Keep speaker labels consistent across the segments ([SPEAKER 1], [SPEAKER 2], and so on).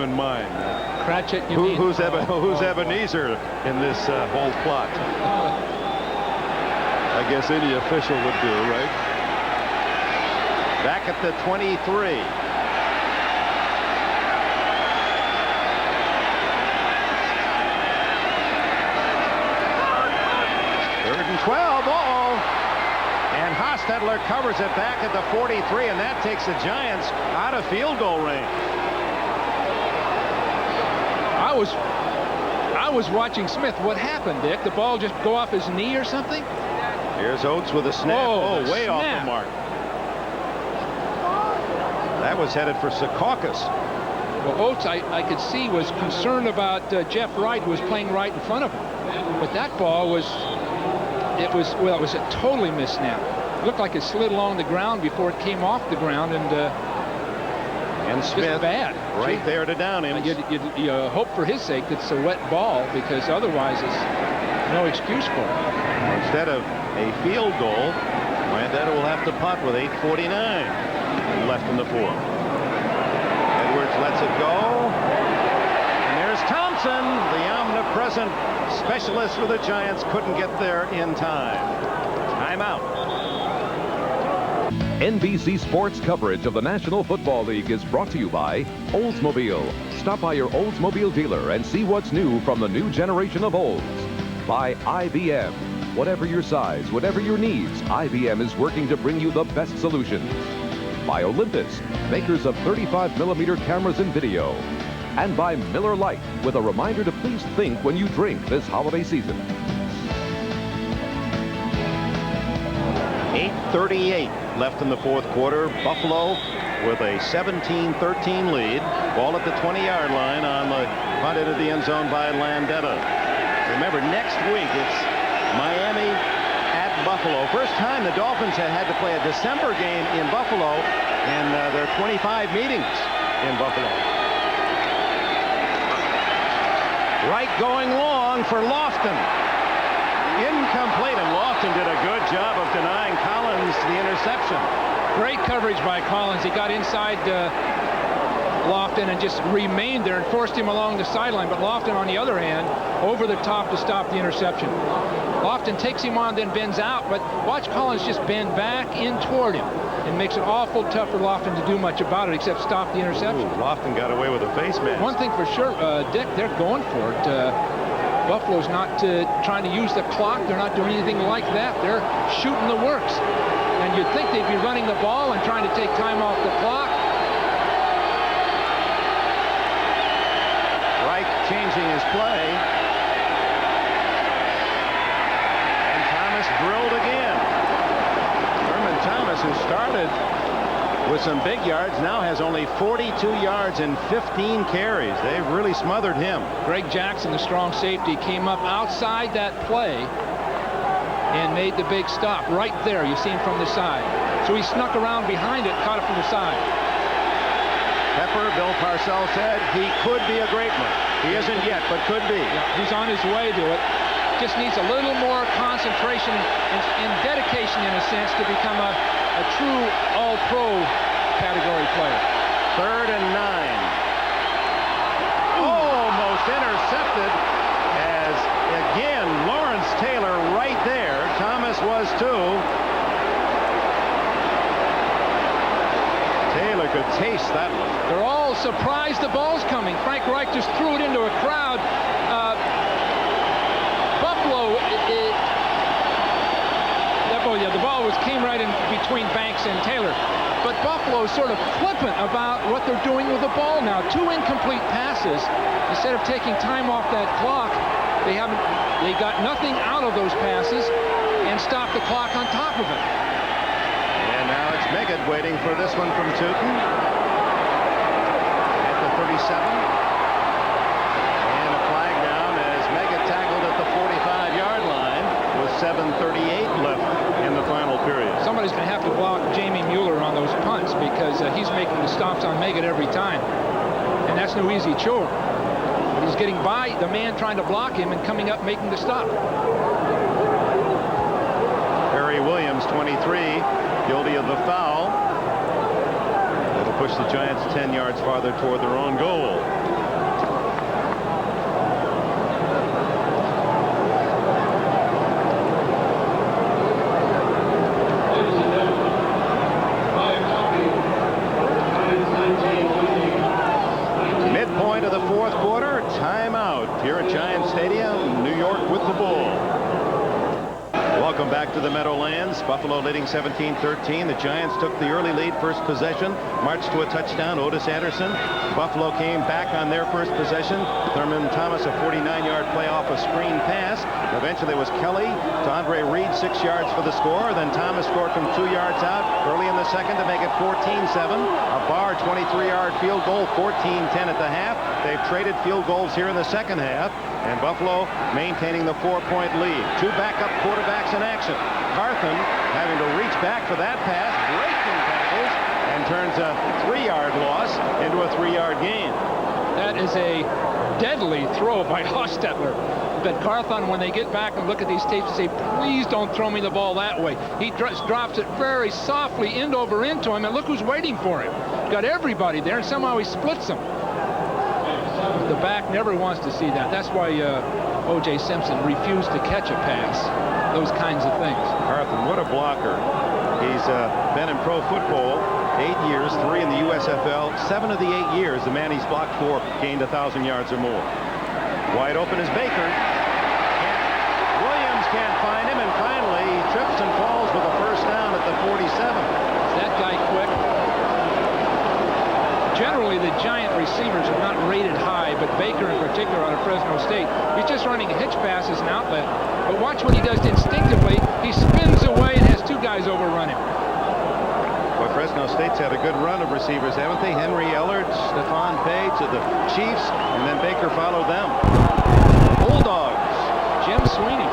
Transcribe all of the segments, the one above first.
[SPEAKER 1] in mind.
[SPEAKER 2] Cratchit,
[SPEAKER 1] who's Ebenezer in this whole plot? I guess any official would do, right? Back at the 23. Third and 12. And Hostetler covers it back at the 43, and that takes the Giants out of field goal range.
[SPEAKER 2] I was watching Smith. What happened, Dick? The ball just go off his knee or something?
[SPEAKER 1] Here's Oates with a snap. Way off the mark. That was headed for Secaucus.
[SPEAKER 2] Well, Oates, I could see, was concerned about Jeff Wright, who was playing right in front of him. But that ball was it was a totally missed snap. It looked like it slid along the ground before it came off the ground, and
[SPEAKER 1] Smith
[SPEAKER 2] bad.
[SPEAKER 1] Right there to down him.
[SPEAKER 2] You hope for his sake that it's a wet ball, because otherwise it's no excuse for it.
[SPEAKER 1] Instead of a field goal, Landeta will have to punt with 8:49 left in the fourth. Edwards lets it go. And there's Thompson, the omnipresent specialist for the Giants, couldn't get there in time. Timeout.
[SPEAKER 3] NBC Sports coverage of the National Football League is brought to you by Oldsmobile. Stop by your Oldsmobile dealer and see what's new from the new generation of Olds. By IBM. Whatever your size, whatever your needs, IBM is working to bring you the best solutions. By Olympus, makers of 35mm cameras and video. And by Miller Lite, with a reminder to please think when you drink this holiday season.
[SPEAKER 1] 8:38 left in the fourth quarter. Buffalo with a 17-13 lead. Ball at the 20-yard line on the punt into the end zone by Landeta. Remember, next week it's Miami at Buffalo. First time the Dolphins had to play a December game in Buffalo in their 25 meetings in Buffalo. Right going long for Lofton. Incomplete, and Lofton did a good job of denying Collins the interception.
[SPEAKER 2] Great coverage by Collins. He got inside Lofton and just remained there and forced him along the sideline. But Lofton, on the other hand, over the top to stop the interception. Lofton takes him on, then bends out, but watch Collins just bend back in toward him. It makes it awful tough for Lofton to do much about it except stop the interception.
[SPEAKER 1] Ooh, Lofton got away with a face mask.
[SPEAKER 2] One thing for sure, Dick, they're going for it. Buffalo's not trying to use the clock. They're not doing anything like that. They're shooting the works. And you'd think they'd be running the ball and trying to take time off the clock.
[SPEAKER 1] Reich changing his play. And Thomas drilled again. Herman Thomas, who started with some big yards, now has only 42 yards and 15 carries. They've really smothered him.
[SPEAKER 2] Greg Jackson, the strong safety, came up outside that play and made the big stop right there. You see him from the side. So he snuck around behind it, caught it from the side.
[SPEAKER 1] Pepper, Bill Parcells said he could be a great one. He isn't yet, but could be.
[SPEAKER 2] Yeah, he's on his way to it. Just needs a little more concentration and dedication, in a sense, to become a true all-pro category player.
[SPEAKER 1] 3rd and 9. Almost intercepted, as again Lawrence Taylor right there. Thomas was too. Taylor could taste that one.
[SPEAKER 2] They're all surprised the ball's coming. Frank Reich just threw it into a crowd. Buffalo, the ball came right in between Banks and Taylor. But Buffalo's sort of flippant about what they're doing with the ball now. 2 incomplete passes. Instead of taking time off that clock, they got nothing out of those passes and stopped the clock on top of it.
[SPEAKER 1] And now it's Meggett waiting for this one from Tootin at the 37. And a flag down as Meggett tackled at the 45-yard line with 7:38 left in the final period.
[SPEAKER 2] Somebody's going to have to block Jamie Mueller on those punts, because he's making the stops on Meggett every time. And that's no easy chore. But he's getting by the man trying to block him and coming up making the stop.
[SPEAKER 1] Harry Williams, 23, guilty of the foul. That'll push the Giants 10 yards farther toward their own goal. point of the fourth quarter. Timeout here at Giant Stadium, New York with the Bull. Welcome back to the Meadowlands. Buffalo leading 17-13. The Giants took the early lead first possession, marched to a touchdown. Otis Anderson. Buffalo came back on their first possession. Thurman Thomas, a 49-yard play off a screen pass. Eventually it was Kelly to Andre Reed, 6 yards for the score. Then Thomas scored from 2 yards out early in the second to make it 14-7. A Barr 23-yard field goal, 14-10 at the half. They've traded field goals here in the second half, and Buffalo maintaining the 4-point lead. Two backup quarterbacks in action. Carthon having to reach back for that pass, breaking tackles, and turns a 3-yard loss into a 3-yard gain.
[SPEAKER 2] That is a deadly throw by Hostetler. But Carthon, when they get back and look at these tapes, say, please don't throw me the ball that way. He drops it very softly end over into him, and look who's waiting for him. Got everybody there, and somehow he splits them. The back never wants to see that. That's why O.J. Simpson refused to catch a pass. Those kinds of things.
[SPEAKER 1] Carthon, what a blocker. He's been in pro football 8 years, 3 in the USFL. 7 of the 8 years, the man he's blocked for gained 1,000 yards or more. Wide open is Baker. Williams can't find him, and finally he trips and falls with a first down at the 47.
[SPEAKER 2] Is that guy quick? Generally, the Giant receivers are not rated high, but Baker in particular out of Fresno State, he's just running a hitch pass as an outlet. But watch what he does instinctively. He spins away and has 2 guys overrun him.
[SPEAKER 1] Well, Fresno State's had a good run of receivers, haven't they? Henry Ellard, Stephon Page of the Chiefs, and then Baker followed them. Bulldogs.
[SPEAKER 2] Jim Sweeney.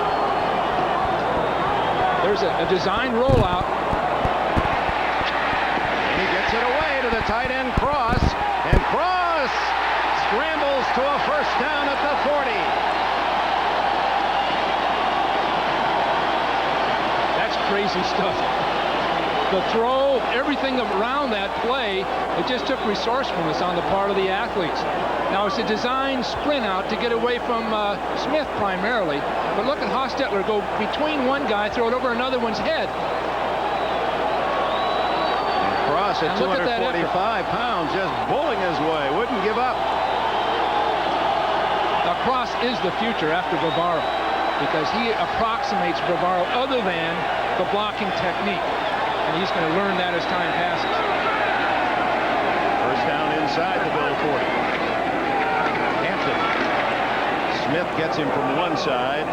[SPEAKER 2] There's a design rollout.
[SPEAKER 1] And he gets it away to the tight end Cross, and Cross scrambles to a first down at the 40.
[SPEAKER 2] That's crazy stuff. The throw, everything around that play, it just took resourcefulness on the part of the athletes. Now it's a design sprint out to get away from Smith primarily, but look at Hostetler go between one guy, throw it over another one's head.
[SPEAKER 1] Cross at 245 pounds, just bowling his way, wouldn't give up.
[SPEAKER 2] Now Cross is the future after Bavaro, because he approximates Bavaro other than the blocking technique. And he's going to learn that as time passes.
[SPEAKER 1] First down inside the Bill 40. Hampton. Smith gets him from one side,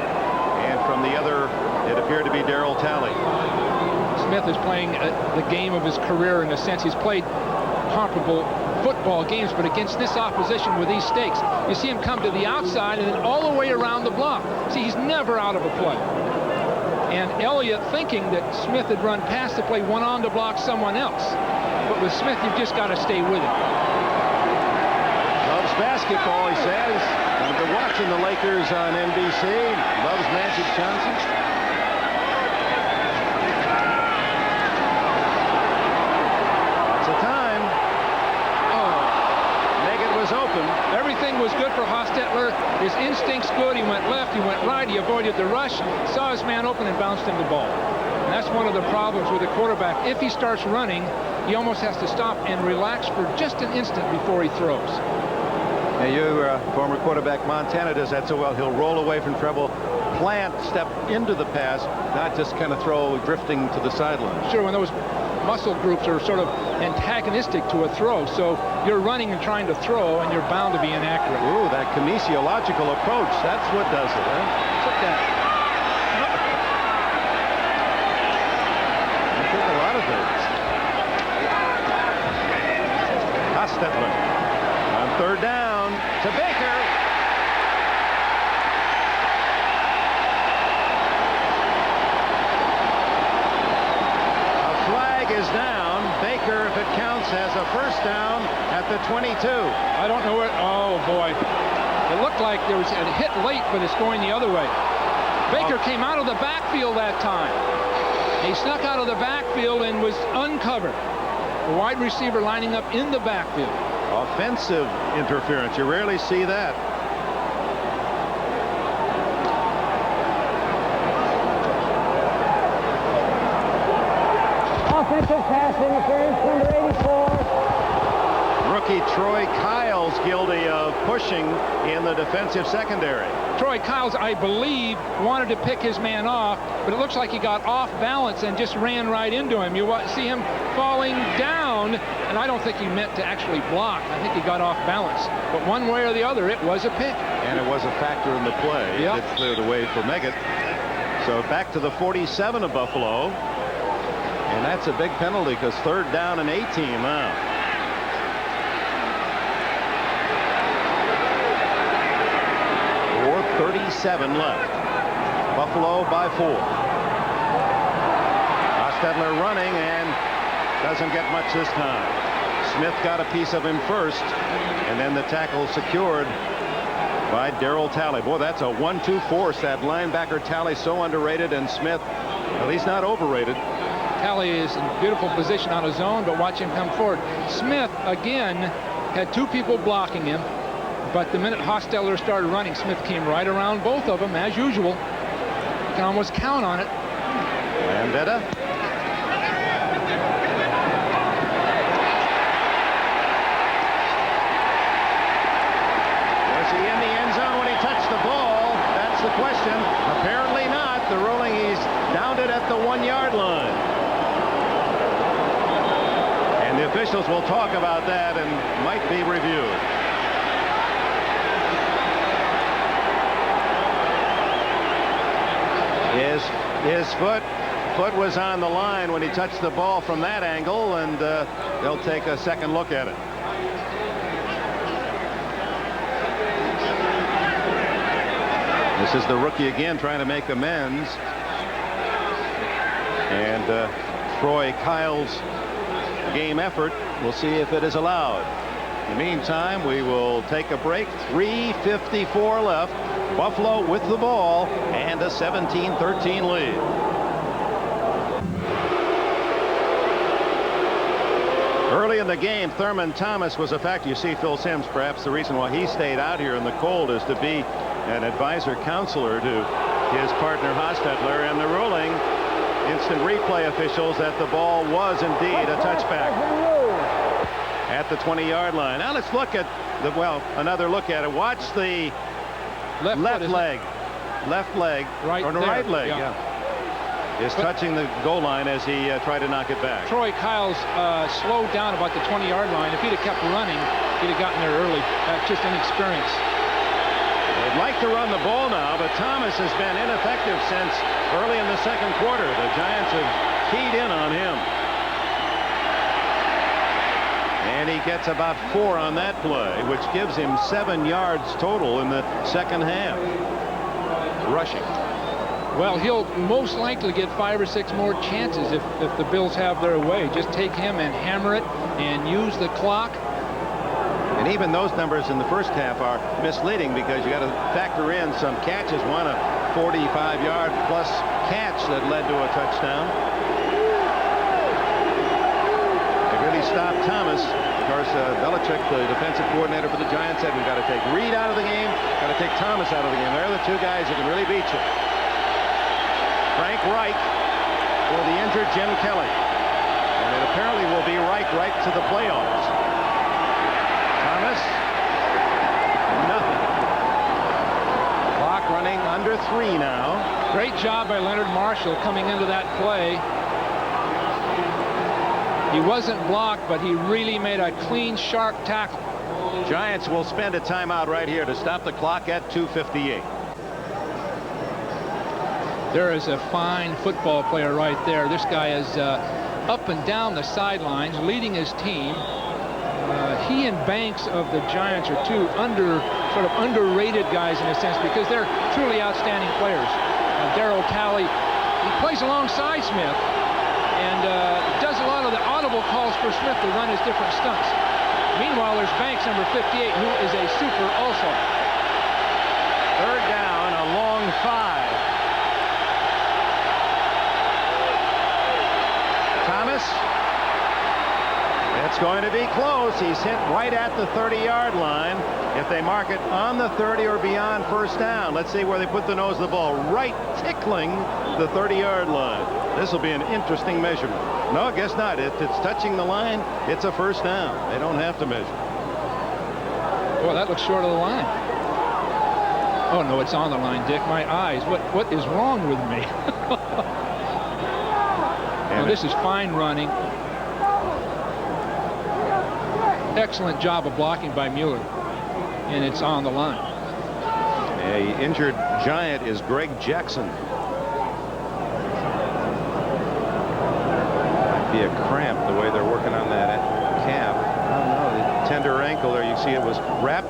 [SPEAKER 1] and from the other, it appeared to be Darryl Talley.
[SPEAKER 2] Smith is playing the game of his career in a sense. He's played comparable football games, but against this opposition with these stakes, you see him come to the outside and then all the way around the block. See, he's never out of a play. And Elliott, thinking that Smith had run past the play, went on to block someone else. But with Smith, you've just got to stay with him.
[SPEAKER 1] Loves basketball, he says. I've been watching the Lakers on NBC. Loves Magic Johnson. Lots of time. Oh, Neggett was open.
[SPEAKER 2] Everything was good for Hostetler. His instinct's good. He went left, he went right, he avoided the rush, saw his man open and bounced him the ball. And that's one of the problems with a quarterback. If he starts running, he almost has to stop and relax for just an instant before he throws.
[SPEAKER 1] Now, you, former quarterback, Montana does that so well. He'll roll away from trouble, plant, step into the pass, not just kind of throw drifting to the sideline.
[SPEAKER 2] Sure, when those muscle groups are sort of antagonistic to a throw, so you're running and trying to throw, and you're bound to be inaccurate.
[SPEAKER 1] Ooh, that kinesiological approach, that's what does it, huh?
[SPEAKER 2] Took that.
[SPEAKER 1] I think a lot of things. Hostetler on third down to Baker. Is down. Baker, if it counts, has a first down at the 22.
[SPEAKER 2] I don't know where. Oh boy, it looked like there was a hit late, but it's going the other way. Baker came out of the backfield that time. He snuck out of the backfield and was uncovered. The wide receiver lining up in the backfield.
[SPEAKER 1] Offensive interference. You rarely see that.
[SPEAKER 4] Offensive pass interference, number 84.
[SPEAKER 1] Rookie Troy Kyle's guilty of pushing in the defensive secondary.
[SPEAKER 2] Troy Kyles, I believe, wanted to pick his man off, but it looks like he got off balance and just ran right into him. You see him falling down, and I don't think he meant to actually block. I think he got off balance. But one way or the other, it was a pick.
[SPEAKER 1] And it was a factor in the play.
[SPEAKER 2] Yep.
[SPEAKER 1] It cleared the way for Meggett. So back to the 47 of Buffalo. And that's a big penalty because 3rd down and 18 now. 4:37 left. Buffalo by 4. Hostetler running and doesn't get much this time. Smith got a piece of him first, and then the tackle secured by Darryl Talley. Boy, that's a 1-2 force. That linebacker Talley, so underrated, and Smith, well, he's not overrated.
[SPEAKER 2] Talley is in beautiful position on his own, but watch him come forward. Smith, again, had 2 people blocking him, but the minute Hostetler started running, Smith came right around both of them, as usual. You can almost count on it.
[SPEAKER 1] Landeta. Was he in the end zone when he touched the ball? That's the question. Apparently not. The ruling, he's downed it at the 1-yard line. And the officials will talk about that and might be reviewed. His foot was on the line when he touched the ball from that angle, and they'll take a second look at it. This is the rookie again trying to make amends. And Troy Kyles' game effort, we'll see if it is allowed. In the meantime, we will take a break. 3:54 left. Buffalo with the ball and a 17-13 lead. Early in the game, Thurman Thomas was a factor. You see Phil Simms, perhaps the reason why he stayed out here in the cold is to be an advisor counselor to his partner Hostetler, and the ruling, instant replay officials, that the ball was indeed a touchback at the 20-yard line. Now let's look at another look at it. Watch the left leg,
[SPEAKER 2] right,
[SPEAKER 1] or the
[SPEAKER 2] there.
[SPEAKER 1] right leg, is touching the goal line as he tried to knock it back.
[SPEAKER 2] Troy Kyles slowed down about the 20-yard line. If he'd have kept running, he'd have gotten there early. That's just inexperience.
[SPEAKER 1] They'd like to run the ball now, but Thomas has been ineffective since early in the second quarter. The Giants have keyed in on him. And he gets about 4 on that play, which gives him 7 yards total in the second half. Rushing.
[SPEAKER 2] Well, he'll most likely get 5 or 6 more chances if the Bills have their way. Just take him and hammer it and use the clock.
[SPEAKER 1] And even those numbers in the first half are misleading because you got to factor in some catches. One, a 45-yard plus catch that led to a touchdown. They really stopped Thomas. Of course, Belichick, the defensive coordinator for the Giants, said we've got to take Reed out of the game, got to take Thomas out of the game. They're the 2 guys who can really beat you. Frank Reich for the injured Jim Kelly. And it apparently will be Reich right to the playoffs. Thomas, nothing. Clock running under 3 now.
[SPEAKER 2] Great job by Leonard Marshall coming into that play. He wasn't blocked, but he really made a clean, sharp tackle.
[SPEAKER 1] Giants will spend a timeout right here to stop the clock at 2:58.
[SPEAKER 2] There is a fine football player right there. This guy is up and down the sidelines, leading his team. He and Banks of the Giants are 2 sort of underrated guys in a sense because they're truly outstanding players. Darryl Talley, he plays alongside Smith and does a lot of the audible calls for Smith to run his different stunts. Meanwhile, there's Banks, number 58, who is a super also.
[SPEAKER 1] 3rd down, a long 5. Thomas. It's going to be close. He's hit right at the 30-yard line. If they mark it on the 30 or beyond, first down. Let's see where they put the nose of the ball. Right tickling the 30-yard line. This will be an interesting measurement. No, I guess not. If it's touching the line, it's a first down. They don't have to measure.
[SPEAKER 2] Well, that looks short of the line. Oh, no, it's on the line, Dick. My eyes. What is wrong with me? Well, this is fine running. Excellent job of blocking by Mueller. And it's on the line.
[SPEAKER 1] A injured Giant is Greg Jackson. Might be a cramp the way they're working on that calf. I don't know. The tender ankle there, you see it was wrapped.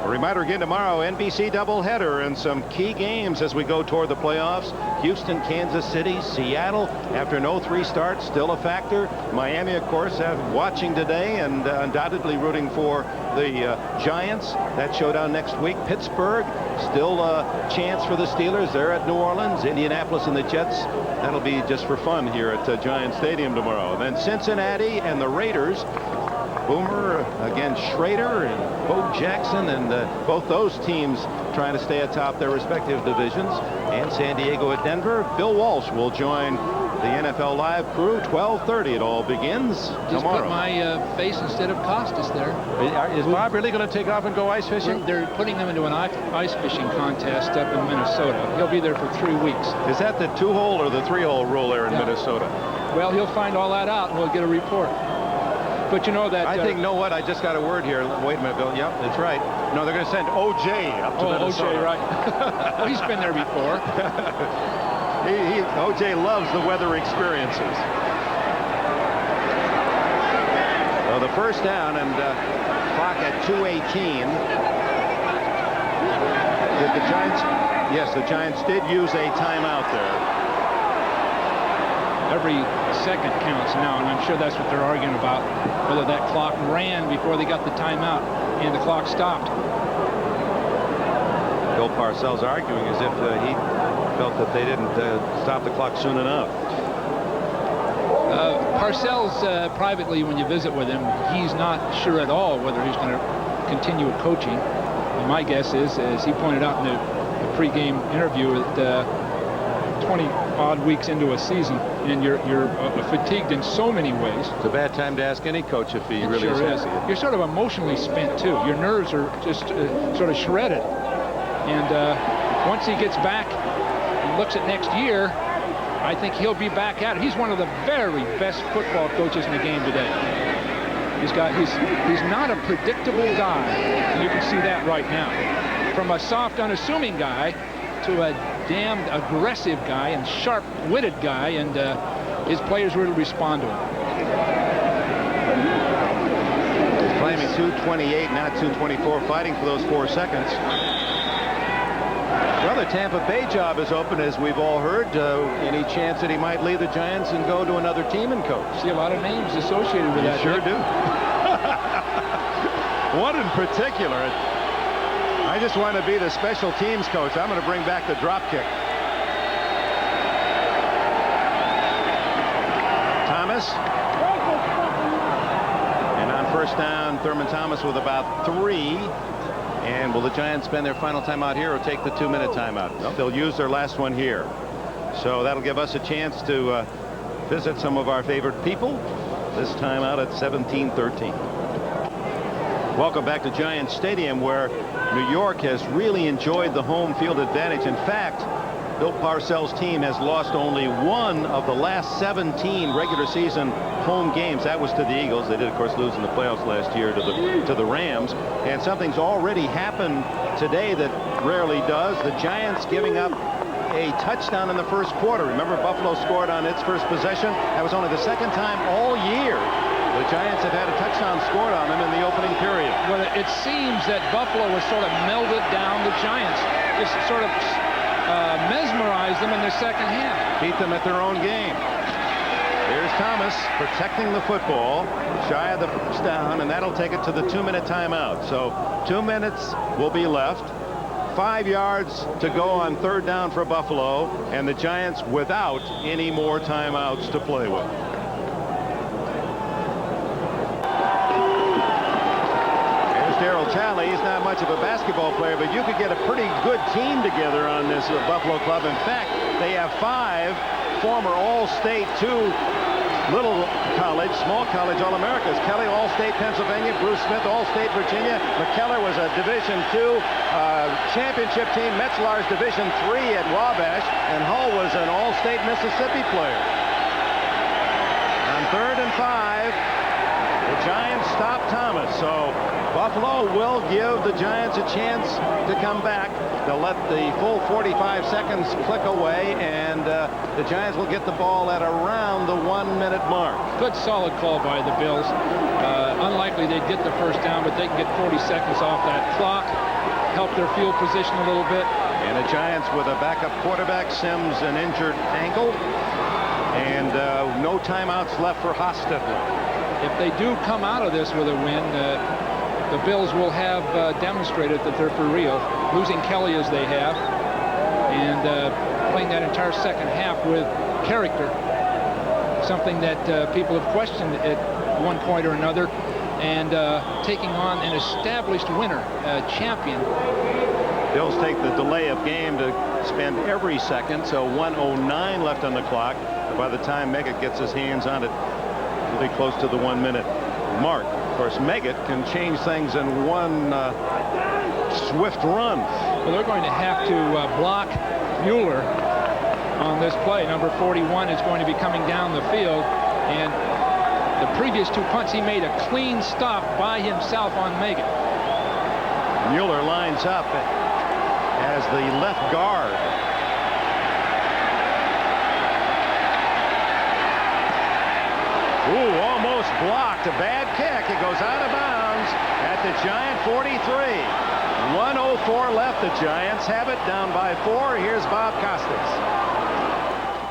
[SPEAKER 1] A reminder again tomorrow, NBC doubleheader and some key games as we go toward the playoffs. Houston, Kansas City, Seattle after an 0-3 start, still a factor. Miami, of course, watching today and undoubtedly rooting for the Giants. That showdown next week. Pittsburgh, still a chance for the Steelers. They're at New Orleans. Indianapolis and the Jets. That'll be just for fun here at Giant Stadium tomorrow. And then Cincinnati and the Raiders. Boomer against Schrader and Bo Jackson, and both those teams trying to stay atop their respective divisions. And San Diego at Denver. Bill Walsh will join the NFL Live crew. 12:30 it all begins
[SPEAKER 2] Just
[SPEAKER 1] tomorrow.
[SPEAKER 2] put my face instead of Costas there.
[SPEAKER 1] Is Bob really going to take off and go ice fishing?
[SPEAKER 2] They're putting them into an ice fishing contest up in Minnesota. He'll be there for 3 weeks.
[SPEAKER 1] Is that the 2-hole or the 3-hole rule there in Minnesota?
[SPEAKER 2] Well, he'll find all that out and we'll get a report. But you know that...
[SPEAKER 1] I think, know what? I just got a word here. Wait a minute, Bill. Yep, that's right. No, they're going to send O.J. up to Minnesota.
[SPEAKER 2] O.J., right. Well, he's been there before.
[SPEAKER 1] O.J. loves the weather experiences. So the first down and clock at 2:18. Did the Giants... Yes, the Giants did use a timeout there.
[SPEAKER 2] Every second counts now, and I'm sure that's what they're arguing about, whether that clock ran before they got the timeout and the clock stopped.
[SPEAKER 1] Bill Parcells arguing as if he felt that they didn't stop the clock soon enough.
[SPEAKER 2] Parcells, privately, when you visit with him, he's not sure at all whether he's going to continue coaching. And my guess is, as he pointed out in the pregame interview, that 20-odd weeks into a season, and you're fatigued in so many ways.
[SPEAKER 1] It's a bad time to ask any coach if he really
[SPEAKER 2] sure
[SPEAKER 1] is happy.
[SPEAKER 2] You're sort of emotionally spent, too. Your nerves are just sort of shredded. And once he gets back and looks at next year, I think he'll be back at it. He's one of the very best football coaches in the game today. He's not a predictable guy, and you can see that right now. From a soft, unassuming guy to a damned aggressive guy and sharp-witted guy, and his players really respond to him.
[SPEAKER 1] Claiming 2:28, not 2:24, fighting for those 4 seconds. Well, the Tampa Bay job is open, as we've all heard. Any chance that he might leave the Giants and go to another team and coach?
[SPEAKER 2] See a lot of names associated with that.
[SPEAKER 1] Sure do. One in particular. I just want to be the special teams coach. I'm going to bring back the drop kick. Thomas. And on first down, Thurman Thomas with about 3. And will the Giants spend their final timeout here or take the 2-minute timeout? Nope. They'll use their last one here. So that'll give us a chance to visit some of our favorite people. This time out at 17:13. Welcome back to Giant Stadium, where New York has really enjoyed the home field advantage. In fact, Bill Parcells' team has lost only one of the last 17 regular season home games. That was to the Eagles. They did, of course, lose in the playoffs last year to the Rams. And something's already happened today that rarely does. The Giants giving up a touchdown in the first quarter. Remember, Buffalo scored on its first possession. That was only the second time all year the Giants have had a touchdown scored on them in the opening period.
[SPEAKER 2] Well, it seems that Buffalo has sort of melded down the Giants, just sort of mesmerized them in the second half.
[SPEAKER 1] Beat them at their own game. Here's Thomas protecting the football, shy of the first down, and that'll take it to the 2-minute timeout. So 2 minutes will be left. 5 yards to go on third down for Buffalo, and the Giants without any more timeouts to play with. Darryl Talley. He's not much of a basketball player, but you could get a pretty good team together on this Buffalo club. In fact, they have 5 former All-State, 2 little college, small college All-Americas. Kelly, All-State Pennsylvania. Bruce Smith, All-State Virginia. McKellar was a Division II championship team. Metzlar's Division III at Wabash. And Hull was an All-State Mississippi player. On 3rd and 5, the Giants stop Thomas. So Buffalo will give the Giants a chance to come back. They'll let the full 45 seconds click away, and the Giants will get the ball at around the 1-minute mark.
[SPEAKER 2] Good solid call by the Bills. Unlikely they'd get the first down, but they can get 40 seconds off that clock, help their field position a little bit.
[SPEAKER 1] And the Giants with a backup quarterback, Sims an injured ankle, and no timeouts left for Hostetler.
[SPEAKER 2] If they do come out of this with a win, the Bills will have demonstrated that they're for real, losing Kelly as they have, and playing that entire second half with character, something that people have questioned at one point or another, and taking on an established winner, a champion.
[SPEAKER 1] Bills take the delay of game to spend every second, so 1:09 left on the clock. By the time Meggett gets his hands on it, it'll be close to the 1-minute mark. Of course, Meggett can change things in one swift run.
[SPEAKER 2] Well, they're going to have to block Mueller on this play. Number 41 is going to be coming down the field, and the previous 2 punts he made a clean stop by himself on Meggett.
[SPEAKER 1] Mueller lines up as the left guard. Ooh, almost blocked. A bad kick. It goes out of bounds at the Giant 43. 1:04 left. The Giants have it down by 4. Here's Bob Costas.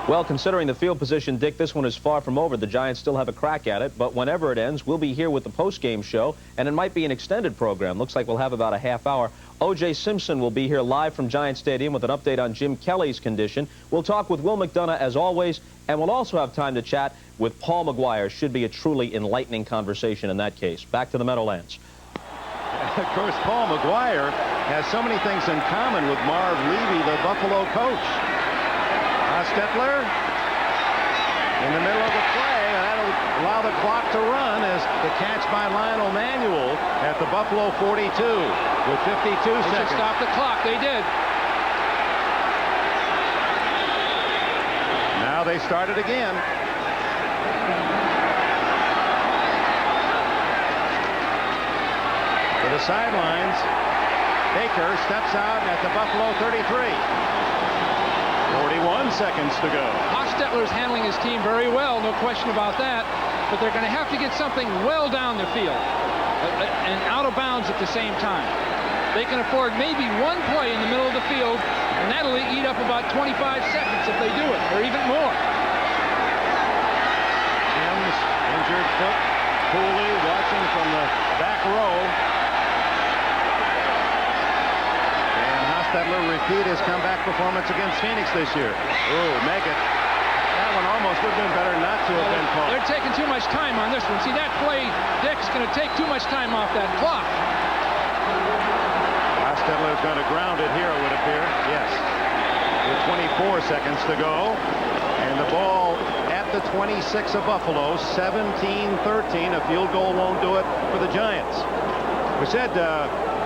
[SPEAKER 4] Well, considering the field position, Dick, this one is far from over. The Giants still have a crack at it, but whenever it ends, we'll be here with the post-game show, and it might be an extended program. Looks like we'll have about a half hour. O.J. Simpson will be here live from Giant Stadium with an update on Jim Kelly's condition. We'll talk with Will McDonough, as always, and we'll also have time to chat with Paul McGuire. Should be a truly enlightening conversation in that case. Back to the Meadowlands.
[SPEAKER 1] Of course, Paul McGuire has so many things in common with Marv Levy, the Buffalo coach. Hostetler in the middle of the play, and that'll allow the clock to run as the catch by Lionel Manuel at the Buffalo 42 with 52 seconds.
[SPEAKER 2] They should stop the clock. They did.
[SPEAKER 1] Now they start it again. To the sidelines, Baker steps out at the Buffalo 33. 41 seconds to go.
[SPEAKER 2] Hostetler's handling his team very well, no question about that. But they're going to have to get something well down the field and out of bounds at the same time. They can afford maybe one play in the middle of the field, and that'll eat up about 25 seconds if they do it, or even more.
[SPEAKER 1] Sims, injured foot. Cooley watching from the back row. Hostetler repeat his comeback performance against Phoenix this year. Ooh, Meggett. That one almost would have been better not to have been called.
[SPEAKER 2] They're taking too much time on this one. See, that play, Dick's going to take too much time off that clock.
[SPEAKER 1] Hostetler's going to ground it here, it would appear. Yes. With 24 seconds to go. And the ball at the 26 of Buffalo, 17-13. A field goal won't do it for the Giants. We said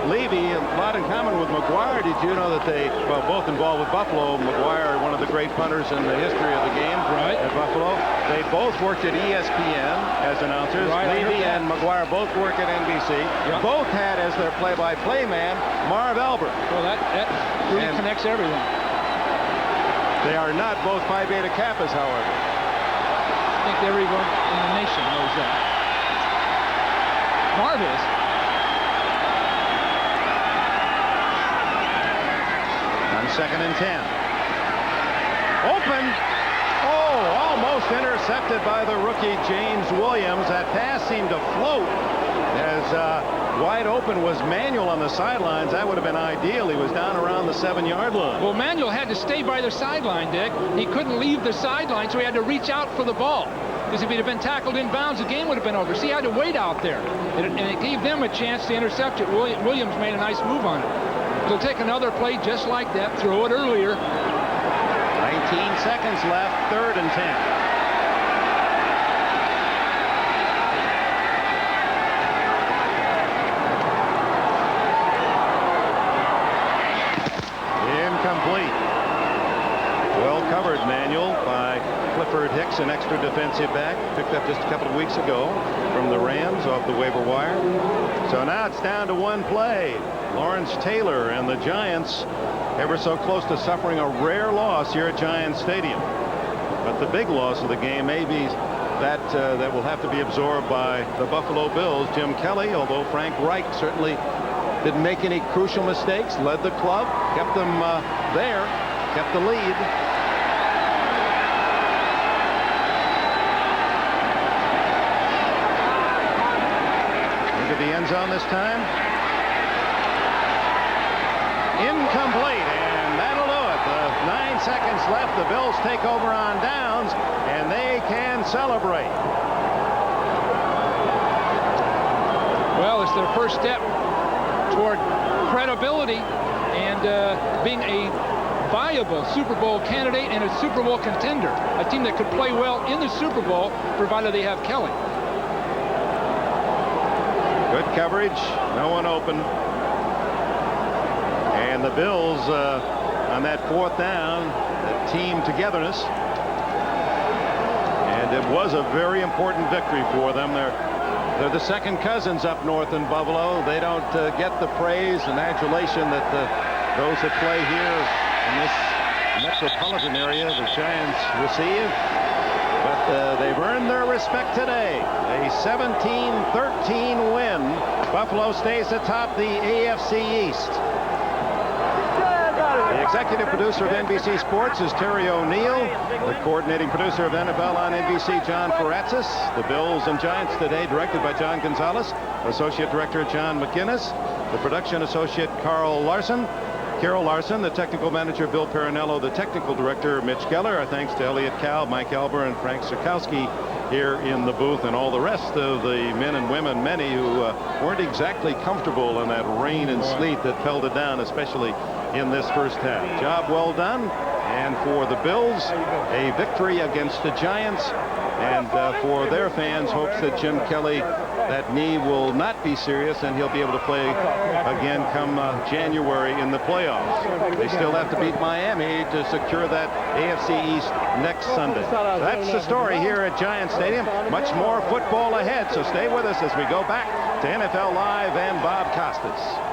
[SPEAKER 1] Levy, a lot in common with McGuire. Did you know that they, well, both involved with Buffalo? McGuire, one of the great punters in the history of the game at Buffalo. They both worked at ESPN as announcers. Levy and McGuire both work at NBC. Yep. Both had as their play-by-play man Marv Albert.
[SPEAKER 2] Well, that really connects everything.
[SPEAKER 1] They are not both Phi Beta Kappas, however.
[SPEAKER 2] I think everyone in the nation knows that. Marv is.
[SPEAKER 1] Second and 10. Open. Oh, almost intercepted by the rookie James Williams. That pass seemed to float as wide open was Manuel on the sidelines. That would have been ideal. He was down around the 7-yard line.
[SPEAKER 2] Well, Manuel had to stay by the sideline, Dick. He couldn't leave the sideline, so he had to reach out for the ball. Because if he'd have been tackled inbounds, the game would have been over. So he had to wait out there. And it gave them a chance to intercept it. Williams made a nice move on it. They'll take another play just like that, throw it earlier.
[SPEAKER 1] 19 seconds left, 3rd and 10. Clifford Hicks, an extra defensive back, picked up just a couple of weeks ago from the Rams off the waiver wire. So now it's down to one play. Lawrence Taylor and the Giants ever so close to suffering a rare loss here at Giants Stadium. But the big loss of the game may be that that will have to be absorbed by the Buffalo Bills. Jim Kelly, although Frank Reich certainly didn't make any crucial mistakes, led the club, kept them there, kept the lead. Into the end zone this time. Incomplete, and that'll do it. 9 seconds left. The Bills take over on downs, and they can celebrate.
[SPEAKER 2] Well, it's their first step toward credibility and being a viable Super Bowl candidate and a Super Bowl contender, a team that could play well in the Super Bowl provided they have Kelly.
[SPEAKER 1] Good coverage, no one open. And the Bills on that fourth down, the team togetherness. And it was a very important victory for them. They're the second cousins up north in Buffalo. They don't get the praise and adulation that those that play here in this metropolitan area, the Giants, receive. But they've earned their respect today. A 17-13 win. Buffalo stays atop the AFC East. The executive producer of NBC Sports is Terry O'Neill. The coordinating producer of NFL on NBC, John Faratzis. The Bills and Giants today, directed by John Gonzalez. Associate director, John McGinnis. The production associate, Carol Larson. Carol Larson, the technical manager, Bill Perinello. The technical director, Mitch Geller. Our thanks to Elliot Cow, Mike Elber, and Frank Sikowski here in the booth, and all the rest of the men and women, many who weren't exactly comfortable in that rain and sleet that pelted down, especially in this first half. Job well done. And for the Bills, a victory against the Giants. And for their fans, hopes that Jim Kelly, that knee will not be serious and he'll be able to play again come January in the playoffs. They still have to beat Miami to secure that AFC East next Sunday. That's the story here at Giant Stadium. Much more football ahead, so stay with us as we go back to NFL Live and Bob Costas.